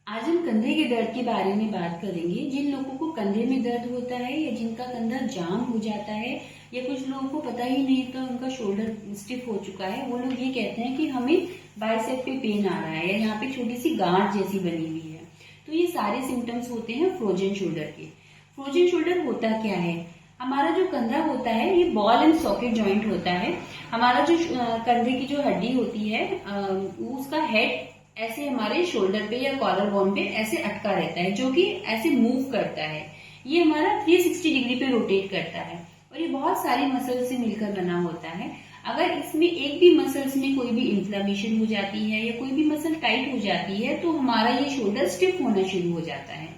आज हम कंधे के दर्द के बारे में बात करेंगे। जिन लोगों को कंधे में दर्द होता है या जिनका कंधा जाम हो जाता है या कुछ लोगों को पता ही नहीं तो उनका शोल्डर स्टिफ हो चुका है, वो लोग ये कहते हैं कि हमें बाइसेप पे पेन आ रहा है या यहाँ पे छोटी सी गांठ जैसी बनी हुई है। तो ये सारे सिम्टम्स होते हैं फ्रोजन शोल्डर के। फ्रोजन शोल्डर होता क्या है? हमारा जो कंधा होता है ये बॉल एंड सॉकेट जॉइंट होता है। हमारा जो कंधे की जो हड्डी होती है उसका हेड ऐसे हमारे शोल्डर पे या कॉलर बोन पे ऐसे अटका रहता है, जो कि ऐसे मूव करता है। ये हमारा 360 डिग्री पे रोटेट करता है और ये बहुत सारी मसल से मिलकर बना होता है। अगर इसमें एक भी मसल्स में कोई भी इन्फ्लेमेशन हो जाती है या कोई भी मसल टाइट हो जाती है तो हमारा ये शोल्डर स्टिफ होना शुरू हो जाता है।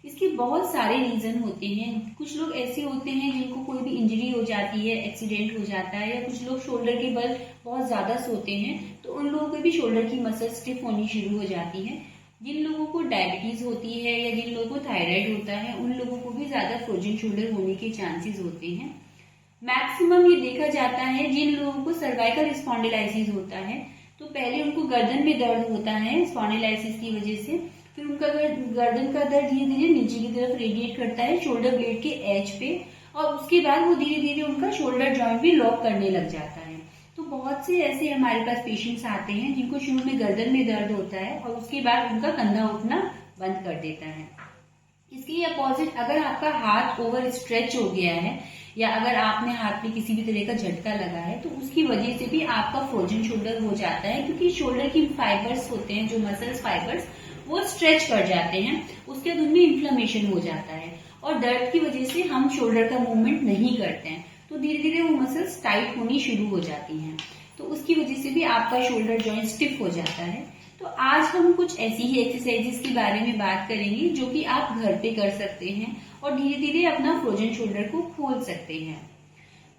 इसके बहुत सारे रीजन होते हैं। कुछ लोग ऐसे होते हैं जिनको कोई भी इंजरी हो जाती है, एक्सीडेंट हो जाता है, या कुछ लोग शोल्डर के बल बहुत ज्यादा सोते हैं तो उन लोगों को भी शोल्डर की मसल स्टिफ होनी शुरू हो जाती है। जिन लोगों को डायबिटीज होती है या जिन लोगों को थायराइड होता है उन लोगों को भी ज्यादा फ्रोजन शोल्डर होने के चांसेस होते हैं। मैक्सिमम ये देखा जाता है जिन लोगों को सर्वाइकल स्पॉन्डिलाइसिस होता है तो पहले उनको गर्दन में दर्द होता है स्पॉन्डिलाइसिस की वजह से, फिर उनका गर्दन का दर्द धीरे धीरे नीचे की तरफ रेडिएट करता है शोल्डर ब्लेड के एज पे, और उसके बाद वो धीरे धीरे उनका शोल्डर जॉइंट भी लॉक करने लग जाता है। तो बहुत से ऐसे हमारे पास पेशेंट्स आते हैं जिनको शुरू में गर्दन में दर्द होता है और उसके बाद उनका कंधा उठना बंद कर देता है। इसके अपोजिट अगर आपका हाथ ओवर स्ट्रेच हो गया है या अगर आपने हाथ में किसी भी तरह का झटका लगा है तो उसकी वजह से भी आपका फ्रोजन शोल्डर हो जाता है, क्योंकि शोल्डर की फाइबर्स होते हैं जो मसल्स फाइबर्स वो स्ट्रेच कर जाते हैं, उसके बाद उनमें इन्फ्लेमेशन हो जाता है और दर्द की वजह से हम शोल्डर का मूवमेंट नहीं करते हैं तो धीरे धीरे वो मसल्स टाइट होनी शुरू हो जाती हैं, तो उसकी वजह से भी आपका शोल्डर जॉइंट स्टिफ हो जाता है। तो आज हम कुछ ऐसी ही एक्सरसाइजेस के बारे में बात करेंगे जो कि आप घर पे कर सकते हैं और धीरे धीरे अपना फ्रोजन शोल्डर को खोल सकते हैं।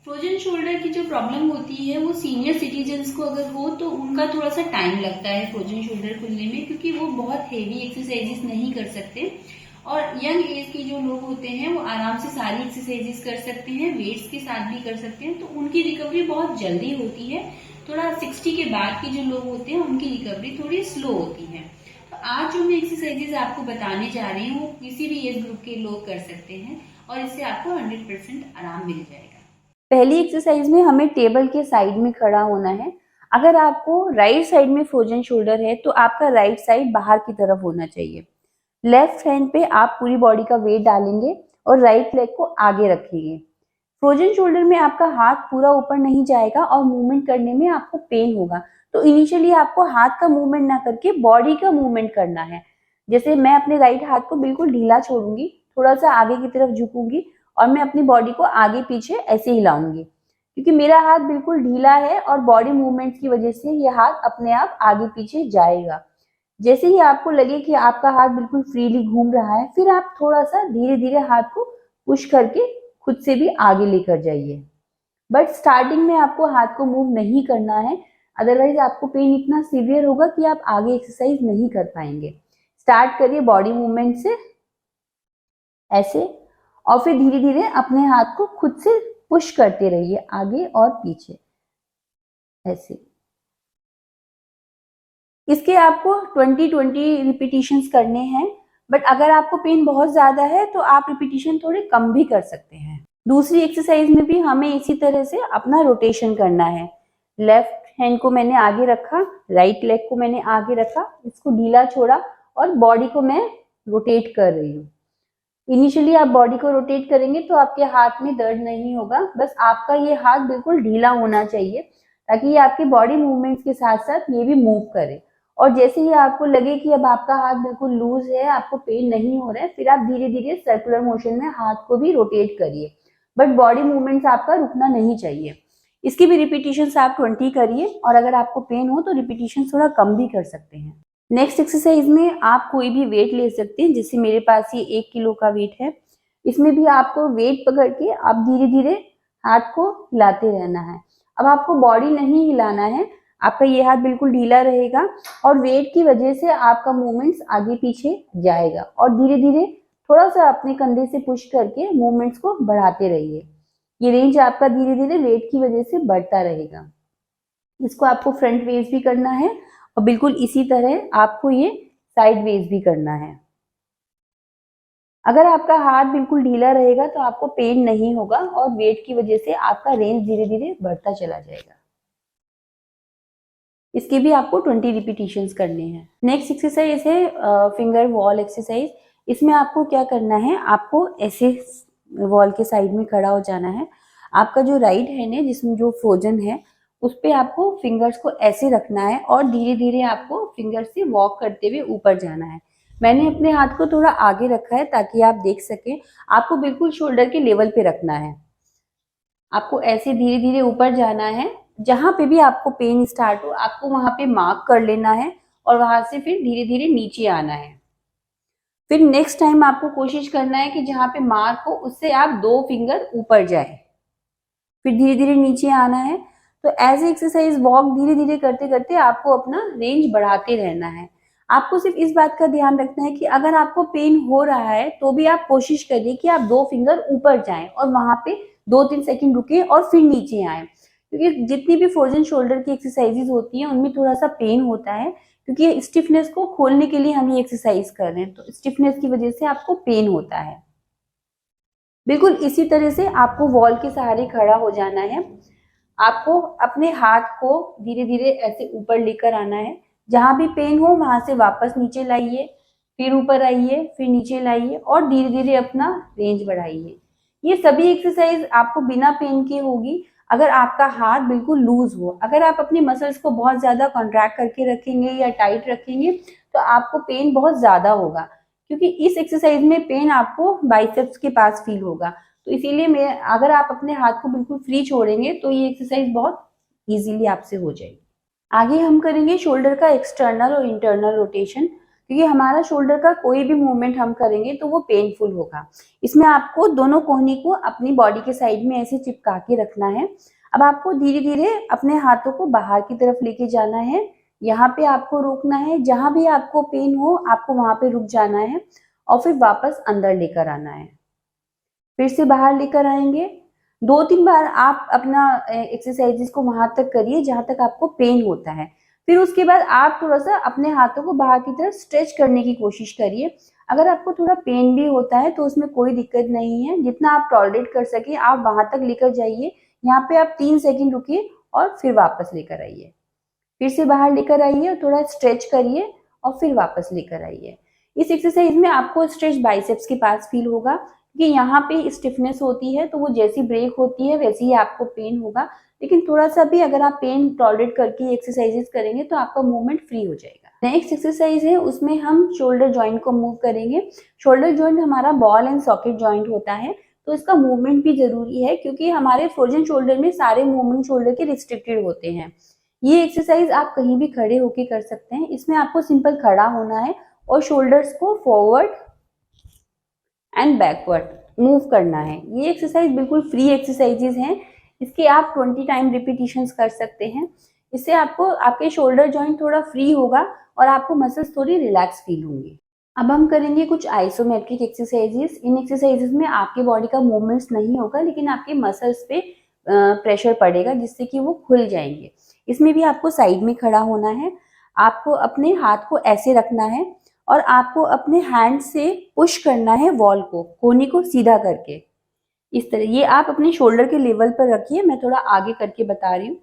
फ्रोजन शोल्डर की जो प्रॉब्लम होती है वो सीनियर सिटीजन्स को अगर हो तो उनका थोड़ा सा टाइम लगता है फ्रोजन शोल्डर खुलने में, क्योंकि वो बहुत हेवी एक्सरसाइजेस नहीं कर सकते। और यंग एज के जो लोग होते हैं वो आराम से सारी एक्सरसाइजेस कर सकते हैं, वेट्स के साथ भी कर सकते हैं, तो उनकी रिकवरी बहुत जल्दी होती है। थोड़ा 60 के बाद के जो लोग होते हैं उनकी रिकवरी थोड़ी स्लो होती है। तो आज जो मैं एक्सरसाइजेस आपको बताने जा रही हूँ वो किसी भी एज ग्रुप के लोग कर सकते हैं और इससे आपको 100% आराम मिल जाएगा। पहली एक्सरसाइज में हमें टेबल के साइड में खड़ा होना है। अगर आपको राइट साइड में फ्रोजन शोल्डर है तो आपका राइट साइड बाहर की तरफ होना चाहिए। लेफ्ट हैंड पे आप पूरी बॉडी का वेट डालेंगे और राइट लेग को आगे रखेंगे। फ्रोजन शोल्डर में आपका हाथ पूरा ऊपर नहीं जाएगा और मूवमेंट करने में आपको पेन होगा, तो इनिशियली आपको हाथ का मूवमेंट ना करके बॉडी का मूवमेंट करना है। जैसे मैं अपने राइट हाथ को बिल्कुल ढीला छोड़ूंगी, थोड़ा सा आगे की तरफ झुकूंगी और मैं अपनी बॉडी को आगे पीछे ऐसे हिलाऊंगी, क्योंकि मेरा हाथ बिल्कुल ढीला है और बॉडी मूवमेंट्स की वजह से ये हाथ अपने आप आगे पीछे जाएगा। जैसे ही आपको लगे कि आपका हाथ बिल्कुल फ्रीली घूम रहा है, फिर आप थोड़ा सा धीरे धीरे हाथ को पुश करके खुद से भी आगे लेकर जाइए। बट स्टार्टिंग में आपको हाथ को मूव नहीं करना है, अदरवाइज आपको पेन इतना सीवियर होगा कि आप आगे एक्सरसाइज नहीं कर पाएंगे। स्टार्ट करिए बॉडी मूवमेंट से ऐसे, और फिर धीरे धीरे अपने हाथ को खुद से पुश करते रहिए आगे और पीछे ऐसे। इसके आपको 20-20 रिपीटिशंस करने हैं, बट अगर आपको पेन बहुत ज्यादा है तो आप रिपीटिशन थोड़े कम भी कर सकते हैं। दूसरी एक्सरसाइज में भी हमें इसी तरह से अपना रोटेशन करना है। लेफ्ट हैंड को मैंने आगे रखा, राइट लेग को मैंने आगे रखा, इसको ढीला छोड़ा और बॉडी को मैं रोटेट कर रही हूँ। इनिशियली आप बॉडी को रोटेट करेंगे तो आपके हाथ में दर्द नहीं होगा, बस आपका ये हाथ बिल्कुल ढीला होना चाहिए ताकि ये आपके बॉडी मूवमेंट्स के साथ साथ ये भी मूव करे। और जैसे ही आपको लगे कि अब आपका हाथ बिल्कुल लूज है, आपको पेन नहीं हो रहा है, फिर आप धीरे धीरे सर्कुलर मोशन में हाथ को भी रोटेट करिए, बट बॉडी मूवमेंट्स आपका रुकना नहीं चाहिए। इसकी भी रिपीटिशंस आप 20 करिए और अगर आपको पेन हो तो रिपीटिशन थोड़ा कम भी कर सकते हैं। नेक्स्ट एक्सरसाइज में आप कोई भी वेट ले सकते हैं, जैसे मेरे पास ये 1 किलो का वेट है। इसमें भी आपको वेट पकड़ के आप धीरे धीरे हाथ को हिलाते रहना है। अब आपको बॉडी नहीं हिलाना है, आपका ये हाथ बिल्कुल ढीला रहेगा और वेट की वजह से आपका मूवमेंट्स आगे पीछे जाएगा और धीरे धीरे थोड़ा सा अपने कंधे से पुश करके मूवमेंट्स को बढ़ाते रहिए। ये रेंज आपका धीरे धीरे वेट की वजह से बढ़ता रहेगा। इसको आपको फ्रंट रेज भी करना है और बिल्कुल इसी तरह आपको ये साइडवेज भी करना है। अगर आपका हाथ बिल्कुल ढीला रहेगा तो आपको पेन नहीं होगा और वेट की वजह से आपका रेंज धीरे धीरे बढ़ता चला जाएगा। इसके भी आपको 20 रिपीटिशंस करने हैं। नेक्स्ट एक्सरसाइज है फिंगर वॉल एक्सरसाइज। इसमें आपको क्या करना है, आपको ऐसे वॉल के साइड में खड़ा हो जाना है। आपका जो राइट हैंड है जिसमें जो फ्रोजन है उस पे आपको फिंगर्स को ऐसे रखना है और धीरे धीरे आपको फिंगर्स से वॉक करते हुए ऊपर जाना है। मैंने अपने हाथ को थोड़ा आगे रखा है ताकि आप देख सकें। आपको बिल्कुल शोल्डर के लेवल पे रखना है। आपको ऐसे धीरे धीरे ऊपर जाना है। जहां पे भी आपको पेन स्टार्ट हो आपको वहां पे मार्क कर लेना है और वहां से फिर धीरे धीरे नीचे आना है। फिर नेक्स्ट टाइम आपको कोशिश करना है कि जहां पे मार्क हो उससे आप 2 फिंगर ऊपर जाए, फिर धीरे धीरे नीचे आना है। तो ऐसे एक्सरसाइज वॉक धीरे धीरे करते करते आपको अपना रेंज बढ़ाते रहना है। आपको सिर्फ इस बात का ध्यान रखना है कि अगर आपको पेन हो रहा है तो भी आप कोशिश करिए कि आप 2 फिंगर ऊपर जाएं और वहां पे 2-3 सेकंड रुके और फिर नीचे आए, क्योंकि जितनी भी फ्रोजन शोल्डर की एक्सरसाइजेज होती हैं उनमें थोड़ा सा पेन होता है, क्योंकि स्टिफनेस को खोलने के लिए हम ये एक्सरसाइज कर रहे हैं, तो स्टिफनेस की वजह से आपको पेन होता है। बिल्कुल इसी तरह से आपको वॉल के सहारे खड़ा हो जाना है। आपको अपने हाथ को धीरे धीरे ऐसे ऊपर लेकर आना है। जहां भी पेन हो वहां से वापस नीचे लाइए, फिर ऊपर आइए, फिर नीचे लाइए और धीरे धीरे अपना रेंज बढ़ाइए। ये सभी एक्सरसाइज आपको बिना पेन के होगी अगर आपका हाथ बिल्कुल लूज हो। अगर आप अपनी मसल्स को बहुत ज्यादा कॉन्ट्रैक्ट करके रखेंगे या टाइट रखेंगे तो आपको पेन बहुत ज्यादा होगा, क्योंकि इस एक्सरसाइज में पेन आपको बाइसेप्स के पास फील होगा। तो इसीलिए मैं अगर आप अपने हाथ को बिल्कुल फ्री छोड़ेंगे तो ये एक्सरसाइज बहुत इजीली आपसे हो जाएगी। आगे हम करेंगे शोल्डर का एक्सटर्नल और इंटरनल रोटेशन, क्योंकि हमारा शोल्डर का कोई भी मूवमेंट हम करेंगे तो वो पेनफुल होगा। इसमें आपको दोनों कोहनी को अपनी बॉडी के साइड में ऐसे चिपका के रखना है। अब आपको धीरे धीरे अपने हाथों को बाहर की तरफ लेके जाना है। यहाँ पे आपको रोकना है, जहां भी आपको पेन हो आपको वहां पे रुक जाना है और फिर वापस अंदर लेकर आना है। फिर से बाहर लेकर आएंगे। 2-3 बार आप अपना एक्सरसाइजेस को वहां तक करिए जहां तक आपको पेन होता है। फिर उसके बाद आप थोड़ा सा अपने हाथों को बाहर की तरफ स्ट्रेच करने की कोशिश करिए। अगर आपको थोड़ा पेन भी होता है तो उसमें कोई दिक्कत नहीं है, जितना आप टॉलरेट कर सके आप वहां तक लेकर जाइए। यहाँ पे आप 3 सेकंड रुकिए और फिर वापस लेकर आइए। फिर से बाहर लेकर आइए और थोड़ा स्ट्रेच करिए और फिर वापस लेकर आइए। इस एक्सरसाइज में आपको स्ट्रेच बाइसेप्स के पास फील होगा, क्योंकि यहाँ पे स्टिफनेस होती है तो वो जैसी ब्रेक होती है वैसे ही आपको पेन होगा। लेकिन थोड़ा सा भी अगर आप पेन टॉलरेट करके एक्सरसाइजेस करेंगे तो आपका मूवमेंट फ्री हो जाएगा। नेक्स्ट एक्सरसाइज है उसमें हम शोल्डर जॉइंट को मूव करेंगे। शोल्डर जॉइंट हमारा बॉल एंड सॉकेट जॉइंट होता है, तो इसका मूवमेंट भी जरूरी है क्योंकि हमारे फ्रोजन शोल्डर में सारे मूवमेंट शोल्डर के रिस्ट्रिक्टेड होते हैं। ये एक्सरसाइज आप कहीं भी खड़े होके कर सकते हैं। इसमें आपको सिंपल खड़ा होना है और शोल्डर्स को फॉरवर्ड एंड बैकवर्ड मूव करना है। ये एक्सरसाइज बिल्कुल फ्री एक्सरसाइजेज हैं। इसके आप 20 टाइम रिपीटिशंस कर सकते हैं। इससे आपको आपके शोल्डर जॉइंट थोड़ा फ्री होगा और आपको मसल्स थोड़ी रिलैक्स फील होंगी। अब हम करेंगे कुछ आइसोमेट्रिक एक्सरसाइजेस। इन एक्सरसाइजेस में आपके बॉडी का मूवमेंट्स नहीं होगा लेकिन आपके मसल्स पे प्रेशर पड़ेगा जिससे कि वो खुल जाएंगे। इसमें भी आपको साइड में खड़ा होना है। आपको अपने हाथ को ऐसे रखना है और आपको अपने हैंड से पुश करना है वॉल को, कोहनी को सीधा करके। इस तरह ये आप अपने शोल्डर के लेवल पर रखिए, मैं थोड़ा आगे करके बता रही हूँ।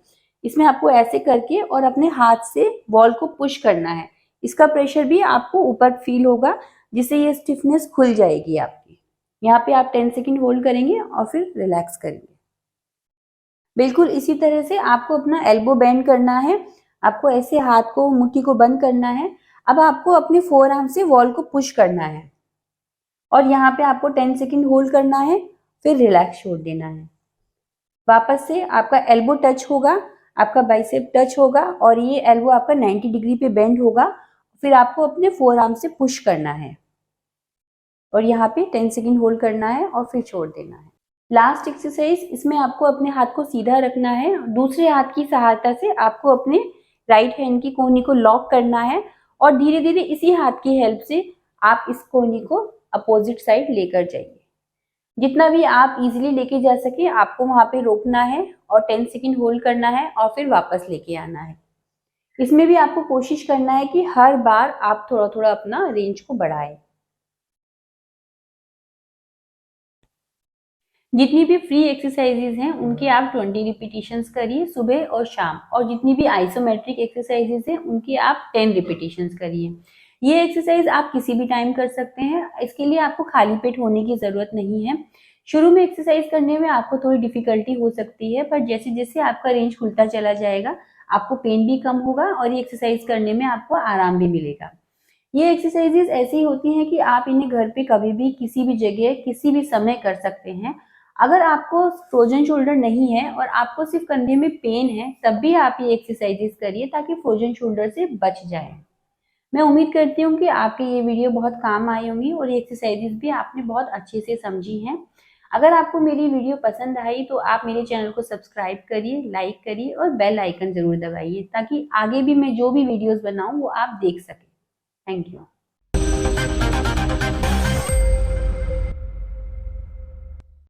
इसमें आपको ऐसे करके और अपने हाथ से वॉल को पुश करना है। इसका प्रेशर भी आपको ऊपर फील होगा जिससे ये स्टिफनेस खुल जाएगी आपकी। यहाँ पे आप 10 सेकेंड होल्ड करेंगे और फिर रिलैक्स करेंगे। बिल्कुल इसी तरह से आपको अपना एल्बो बेंड करना है। आपको ऐसे हाथ को, मुट्ठी को बंद करना है। अब आपको अपने फोर आर्म से वॉल को पुश करना है और यहाँ पे आपको 10 सेकेंड होल्ड करना है, फिर रिलैक्स छोड़ देना है। वापस से आपका एल्बो टच होगा, आपका बाइसेप टच होगा और ये एल्बो आपका 90 डिग्री पे बेंड होगा। फिर आपको अपने फोर आर्म से पुश करना है और यहाँ पे 10 सेकेंड होल्ड करना है और फिर छोड़ देना है। लास्ट एक्सरसाइज, इसमें आपको अपने हाथ को सीधा रखना है। दूसरे हाथ की सहायता से आपको अपने राइट हैंड की कोहनी को लॉक करना है और धीरे धीरे इसी हाथ की हेल्प से आप इस कोहनी को अपोजिट साइड लेकर जाइए। जितना भी आप इजीली लेके जा सके आपको वहां पे रोकना है और 10 सेकेंड होल्ड करना है और फिर वापस लेके आना है। इसमें भी आपको कोशिश करना है कि हर बार आप थोड़ा थोड़ा अपना रेंज को बढ़ाएं। जितनी भी फ्री एक्सरसाइजेज हैं उनकी आप 20 रिपीटेशंस करिए सुबह और शाम, और जितनी भी आइसोमेट्रिक एक्सरसाइजेज हैं उनकी आप 10 रिपीटेशंस करिए। ये एक्सरसाइज आप किसी भी टाइम कर सकते हैं, इसके लिए आपको खाली पेट होने की जरूरत नहीं है। शुरू में एक्सरसाइज करने में आपको थोड़ी डिफिकल्टी हो सकती है, पर जैसे जैसे आपका रेंज खुलता चला जाएगा आपको पेन भी कम होगा और ये एक्सरसाइज करने में आपको आराम भी मिलेगा। ये एक्सरसाइजेज ऐसी होती हैं कि आप इन्हें घर पे कभी भी किसी भी जगह किसी भी समय कर सकते हैं। अगर आपको फ्रोजन शोल्डर नहीं है और आपको सिर्फ कंधे में पेन है, तब भी आप ये एक्सरसाइजेज करिए ताकि फ्रोजन शोल्डर से बच जाए। मैं उम्मीद करती हूँ कि आपके ये वीडियो बहुत काम आई होंगी और ये एक्सरसाइजेज भी आपने बहुत अच्छे से समझी हैं। अगर आपको मेरी वीडियो पसंद आई तो आप मेरे चैनल को सब्सक्राइब करिए, लाइक करिए और बेल आइकन जरूर दबाइए ताकि आगे भी मैं जो भी वीडियोस बनाऊं वो आप देख सकें। Thank you.